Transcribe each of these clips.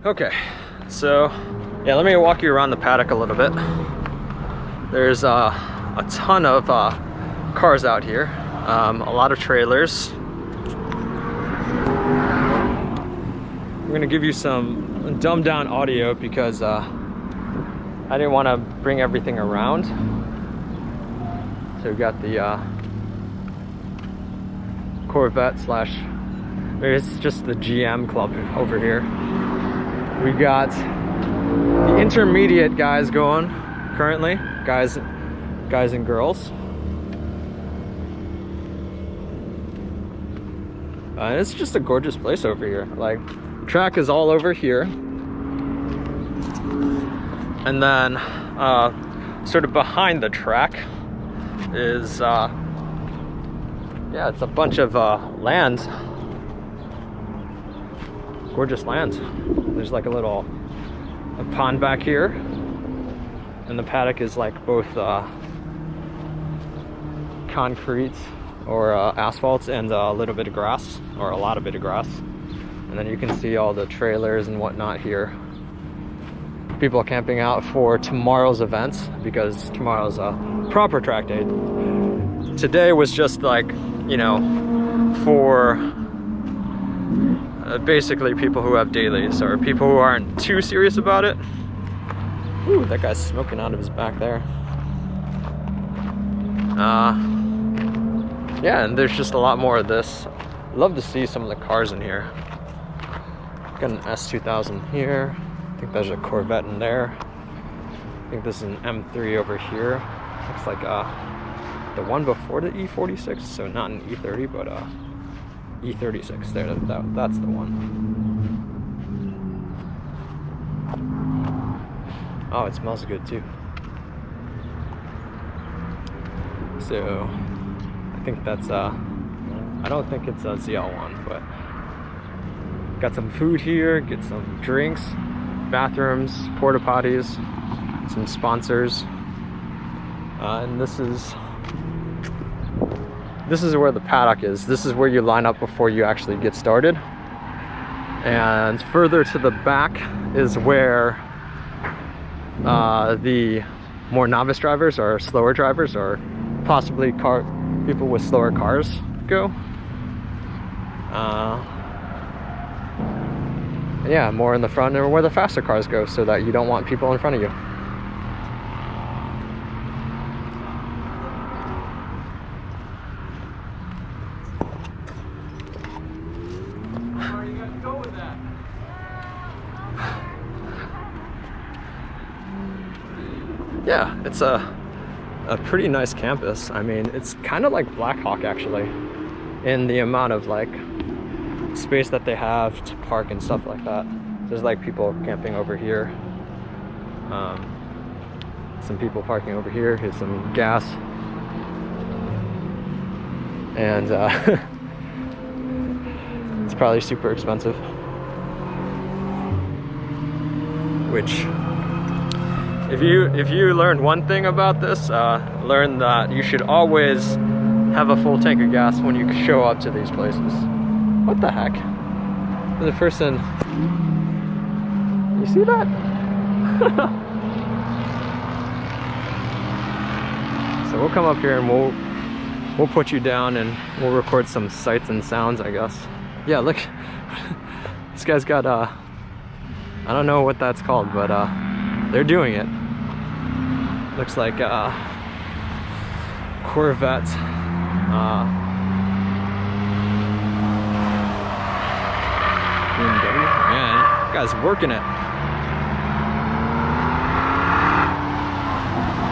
Okay, so yeah, let me walk you around the paddock a little bit. There's a ton of cars out here, a lot of trailers. I'm gonna give you some dumbed down audio because I didn't want to bring everything around. So we've got the Corvette slash, maybe it's just the GM club over here. We got the intermediate guys going currently, guys and girls. And it's just a gorgeous place over here. Like, track is all over here. And then sort of behind the track is yeah, it's a bunch of land, gorgeous land. There's like a pond back here, and the paddock is like both concrete or asphalt and a little bit of grass, or a lot of bit of grass. And then you can see all the trailers and whatnot here. People are camping out for tomorrow's events because tomorrow's a proper track day. Today was just like, you know, for basically people who have dailies or people who aren't too serious about it. Ooh, that guy's smoking out of his back there. Yeah, and there's just a lot more of this. I'd love to see some of the cars in here. Got an S2000 here. I think there's a Corvette in there. I think this is an M3 over here. Looks like the one before the E46, so not an E30, but E36. There, that's the one. Oh, it smells good too. So I think that's I don't think it's a ZL1, but got some food here, get some drinks, bathrooms, porta potties, some sponsors, and this is where the paddock is. This is where you line up before you actually get started. And further to the back is where the more novice drivers or slower drivers or possibly people with slower cars go. Yeah, more in the front or where the faster cars go, so that you don't want people in front of you. Yeah, it's a pretty nice campus. I mean, it's kind of like Blackhawk actually, in the amount of like space that they have to park and stuff like that. There's like people camping over here, some people parking over here. Here's some gas, and it's probably super expensive, which if you learned one thing about this, learn that you should always have a full tank of gas when you show up to these places. What the heck? There's a person. You see that? So we'll come up here and we'll put you down and we'll record some sights and sounds, I guess. Yeah, look. This guy's got I don't know what that's called, but they're doing it. Looks like Corvette. Man, guy's working it.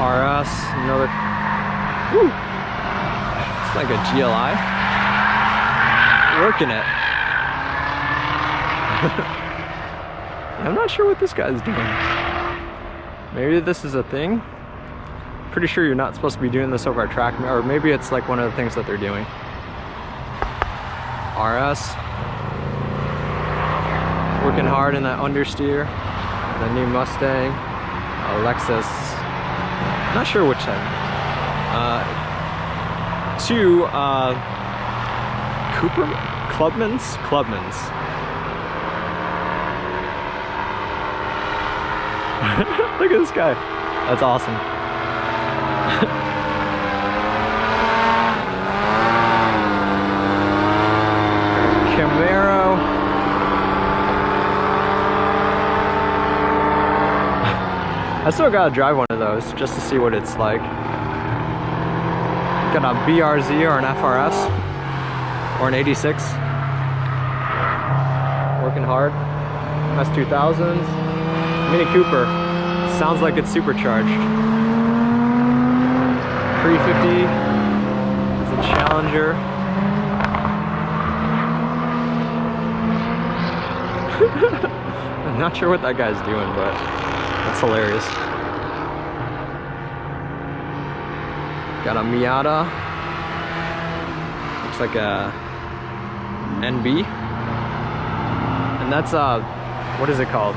RS, another. Woo! It's like a GLI. Working it. I'm not sure what this guy's doing. Maybe this is a thing. Pretty sure you're not supposed to be doing this over a track, or maybe it's like one of the things that they're doing. RS. Working hard in that understeer. The new Mustang. Lexus. Not sure which type. Two Clubmans. Look at this guy. That's awesome. Camaro. I still gotta drive one of those just to see what it's like. Got a BRZ or an FRS or an 86. Working hard. S2000s. Mini Cooper. Sounds like it's supercharged. 350. It's a Challenger. I'm not sure what that guy's doing, but that's hilarious. Got a Miata. Looks like a NB. And that's what is it called?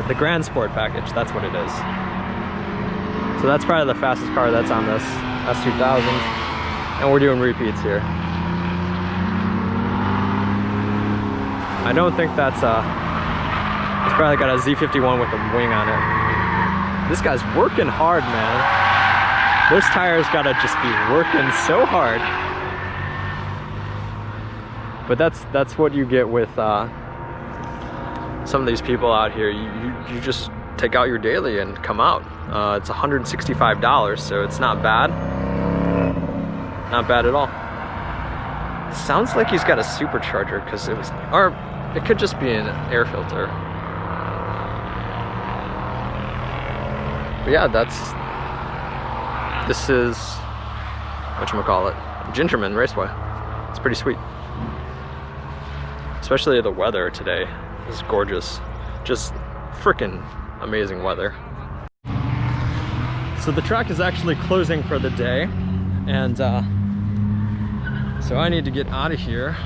The Grand Sport package, that's what it is. So that's probably the fastest car that's on this S2000. And we're doing repeats here. I don't think that's it's probably got a Z51 with a wing on it. This guy's working hard, man. Those tires gotta just be working so hard. But that's what you get with some of these people out here. You just take out your daily and come out. It's $165, so it's not bad. Not bad at all. It sounds like he's got a supercharger because it was, or it could just be an air filter. But yeah, this is whatchamacallit, Gingerman Raceway. It's pretty sweet. Especially the weather today is gorgeous. Just freaking amazing weather. So the track is actually closing for the day, and so I need to get out of here.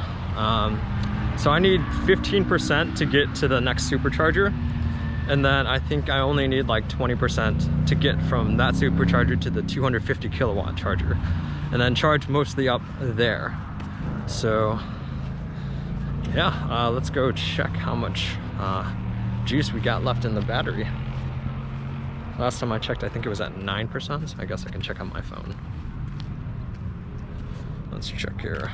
So I need 15% to get to the next supercharger, and then I think I only need like 20% to get from that supercharger to the 250 kilowatt charger, and then charge mostly up there. So yeah, let's go check how much juice we got left in the battery. Last time I checked, I think it was at 9%, so I guess I can check on my phone. Let's check here.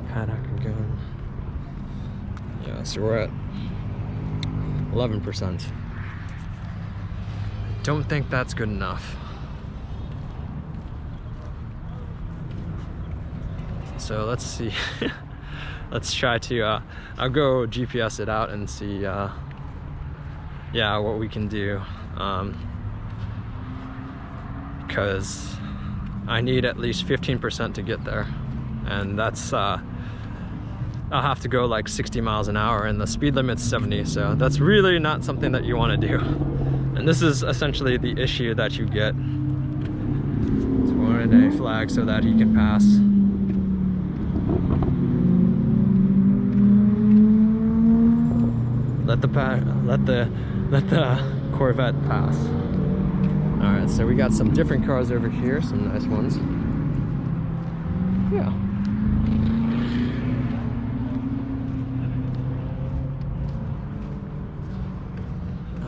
Paddock again. Yeah, so we're at 11%. Don't think that's good enough. So let's see. Let's try to, I'll go GPS it out and see, yeah, what we can do. Because I need at least 15% to get there. And that's, I'll have to go like 60 miles an hour, and the speed limit's 70, so that's really not something that you want to do. And this is essentially the issue that you get. It's 1-a-day flag so that he can pass. Let the Corvette pass. All right, so we got some different cars over here, some nice ones. Yeah.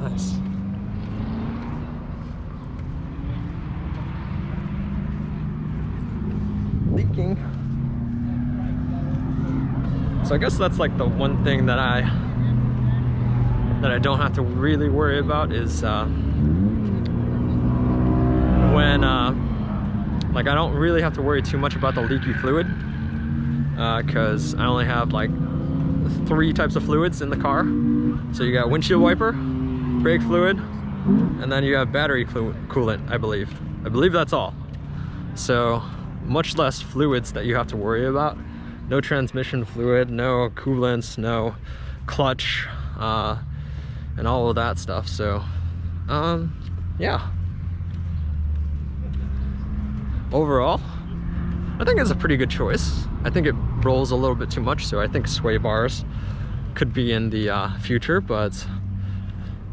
Nice. Leaking. So I guess that's like the one thing that I don't have to really worry about is when like I don't really have to worry too much about the leaky fluid, because I only have like 3 types of fluids in the car. So you got windshield wiper, brake fluid, and then you have battery coolant, I believe that's all. So much less fluids that you have to worry about. No transmission fluid, no coolants, no clutch, and all of that stuff. So yeah, overall I think it's a pretty good choice. I think it rolls a little bit too much, so I think sway bars could be in the future, but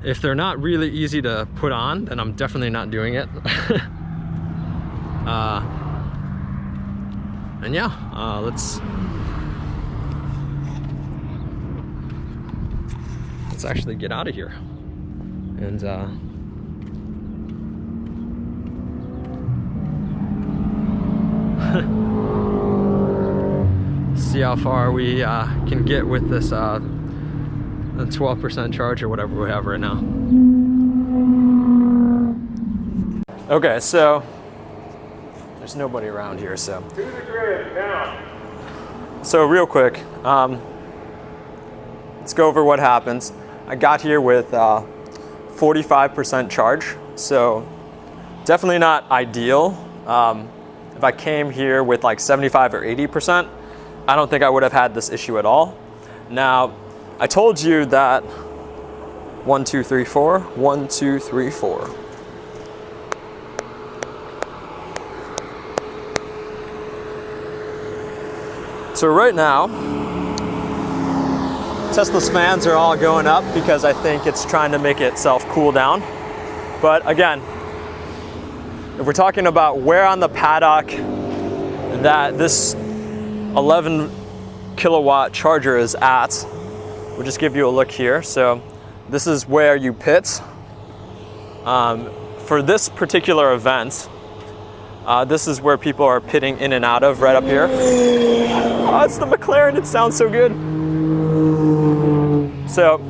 if they're not really easy to put on, then I'm definitely not doing it. And yeah, let's actually get out of here and see how far we can get with this the 12% charge or whatever we have right now. Okay, so there's nobody around here, so. To the grid now. So real quick, let's go over what happens. I got here with 45% charge, so definitely not ideal. If I came here with like 75 or 80%, I don't think I would have had this issue at all. Now, I told you that 1, 2, 3, 4, 1, 2, 3, 4. So right now, Tesla's fans are all going up because I think it's trying to make itself cool down. But again, if we're talking about where on the paddock that this 11 kilowatt charger is at, we'll just give you a look here. So this is where you pit. For this particular event, this is where people are pitting in and out of, right up here. Oh, it's the McLaren, it sounds so good. So,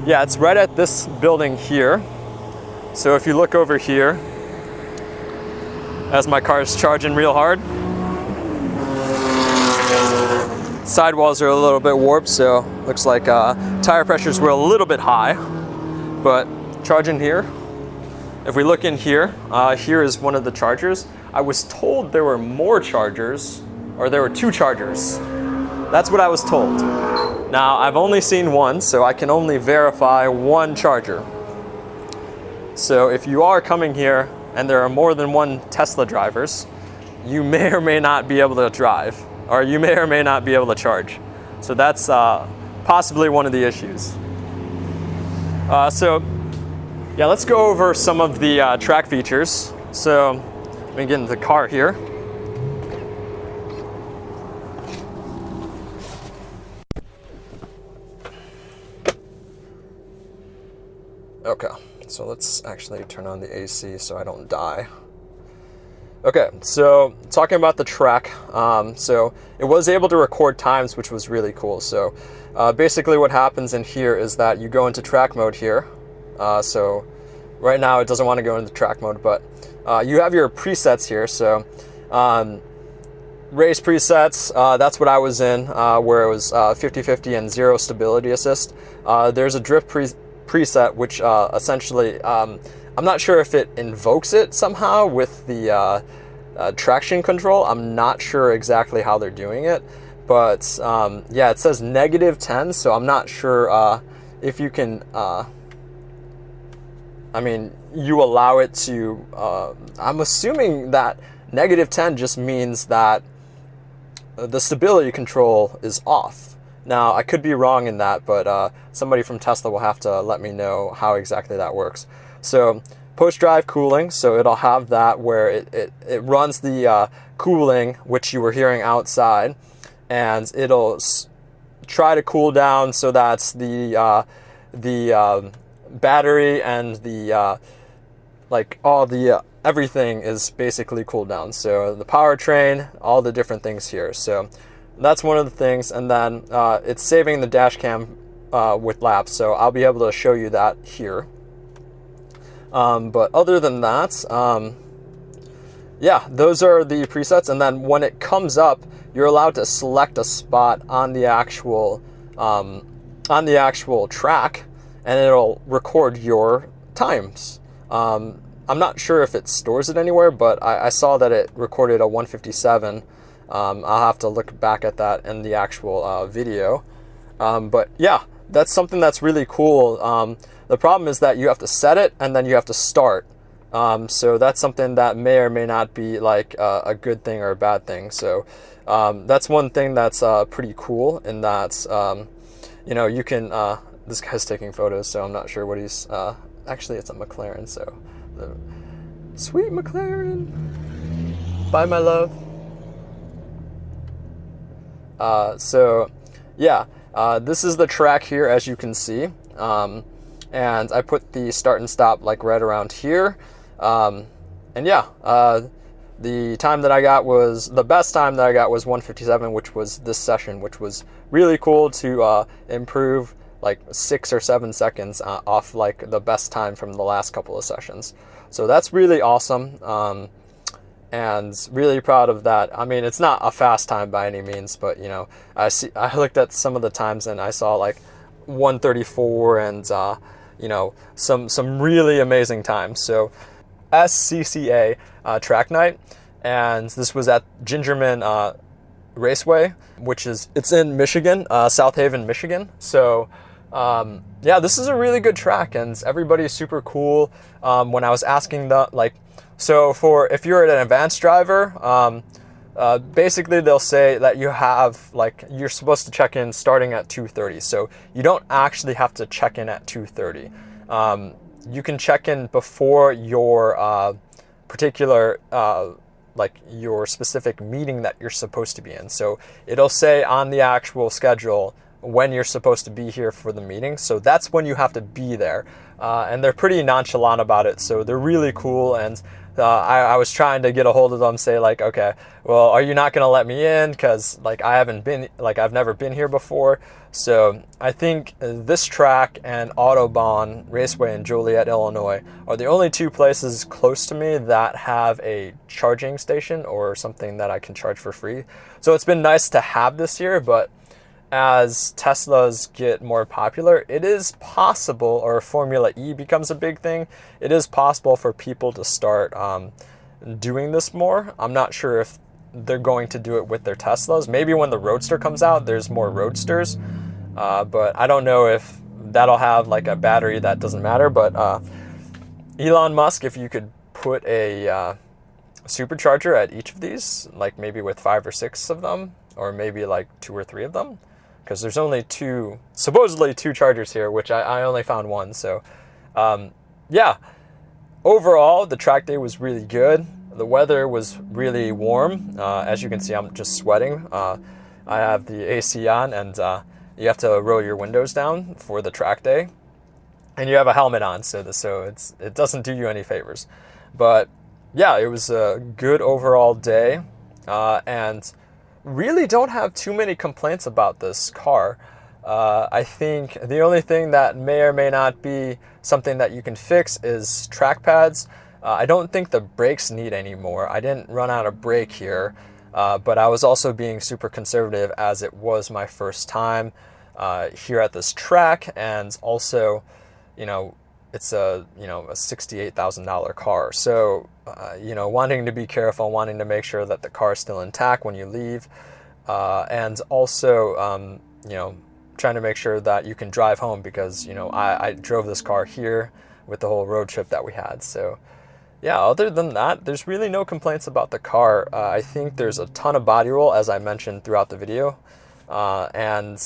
yeah, it's right at this building here. So if you look over here, as my car is charging real hard, sidewalls are a little bit warped, so looks like tire pressures were a little bit high, but charging here. If we look in here, here is one of the chargers. I was told there were more chargers, or there were 2 chargers. That's what I was told. Now, I've only seen one, so I can only verify 1 charger. So if you are coming here and there are more than 1 Tesla drivers, you may or may not be able to drive, or you may or may not be able to charge. So that's possibly one of the issues. So yeah, let's go over some of the track features. So let me get into the car here. Okay, so let's actually turn on the AC so I don't die. Okay, so talking about the track, so it was able to record times, which was really cool. So basically what happens in here is that you go into track mode here. So right now it doesn't want to go into track mode, but you have your presets here. So race presets, that's what I was in, where it was 50-50 and 0 stability assist. There's a drift preset, which essentially, I'm not sure if it invokes it somehow with the traction control. I'm not sure exactly how they're doing it, but yeah, it says -10, so I'm not sure if you can, I mean, you allow it to, I'm assuming that -10 just means that the stability control is off. Now, I could be wrong in that, but somebody from Tesla will have to let me know how exactly that works. So post-drive cooling, so it'll have that where it runs the cooling, which you were hearing outside, and it'll try to cool down so that the battery and the like all the everything is basically cooled down. So the powertrain, all the different things here. So that's one of the things, and then it's saving the dash cam with laps, so I'll be able to show you that here. But other than that, yeah, those are the presets, and then when it comes up, you're allowed to select a spot on the actual track, and it'll record your times. I'm not sure if it stores it anywhere, but I saw that it recorded a 157. I'll have to look back at that in the actual video. But yeah, that's something that's really cool. The problem is that you have to set it and then you have to start. So that's something that may or may not be like a good thing or a bad thing. So that's one thing that's pretty cool in that, you know, you can, this guy's taking photos, so I'm not sure what he's, actually it's a McLaren, so the sweet McLaren. Bye, my love. So yeah, this is the track here, as you can see. and I put the start and stop like right around here. And yeah, the time that I got was, the best time that I got was 1:57, which was this session, which was really cool to improve like 6 or 7 seconds off like the best time from the last couple of sessions. So that's really awesome, and really proud of that. I mean, it's not a fast time by any means, but you know, I looked at some of the times and I saw like 1:34 and you know, some really amazing times. So SCCA track night, and this was at Gingerman Raceway, which is, it's in Michigan, South Haven, Michigan. So yeah, this is a really good track, and everybody's super cool. When I was asking so for, if you're an advanced driver, basically they'll say that you have, like, you're supposed to check in starting at 2:30. So you don't actually have to check in at 2:30. You can check in before your particular, like your specific meeting that you're supposed to be in. So it'll say on the actual schedule when you're supposed to be here for the meeting. So that's when you have to be there. And they're pretty nonchalant about it. So they're really cool. And I was trying to get a hold of them, say like, okay, well, are you not going to let me in? Because like I've never been here before. So I think this track and Autobahn Raceway in Joliet, Illinois are the only two places close to me that have a charging station or something that I can charge for free. So it's been nice to have this here, but as Teslas get more popular, it is possible, or Formula E becomes a big thing, it is possible for people to start doing this more. I'm not sure if they're going to do it with their Teslas. Maybe when the Roadster comes out, there's more Roadsters, but I don't know if that'll have like a battery that doesn't matter. But Elon Musk, if you could put a supercharger at each of these, like maybe with 5 or 6 of them, or maybe like 2 or 3 of them, because there's only supposedly two chargers here, which I only found one. So yeah, overall the track day was really good. The weather was really warm. As you can see, I'm just sweating. I have the AC on, and you have to roll your windows down for the track day, and you have a helmet on, so it doesn't do you any favors. But yeah, it was a good overall day, and really don't have too many complaints about this car. I think the only thing that may or may not be something that you can fix is track pads. I don't think the brakes need any more. I didn't run out of brake here, but I was also being super conservative as it was my first time here at this track, and also, you know, it's a $68,000 car. So, you know, wanting to be careful, wanting to make sure that the car is still intact when you leave, and also, you know, trying to make sure that you can drive home, because, you know, I drove this car here with the whole road trip that we had. So, yeah, other than that, there's really no complaints about the car. I think there's a ton of body roll, as I mentioned throughout the video, and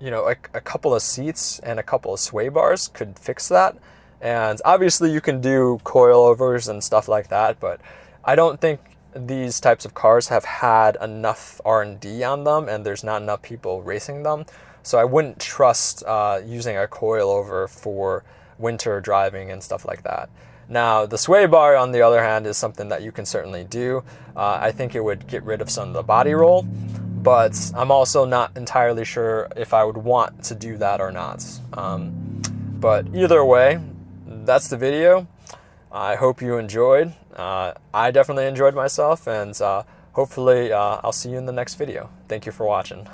you know, a couple of seats and a couple of sway bars could fix that. And obviously you can do coilovers and stuff like that, but I don't think these types of cars have had enough R&D on them, and there's not enough people racing them. So I wouldn't trust using a coilover for winter driving and stuff like that. Now, the sway bar, on the other hand, is something that you can certainly do. I think it would get rid of some of the body roll, but I'm also not entirely sure if I would want to do that or not. But either way, that's the video. I hope you enjoyed. I definitely enjoyed myself, and hopefully I'll see you in the next video. Thank you for watching.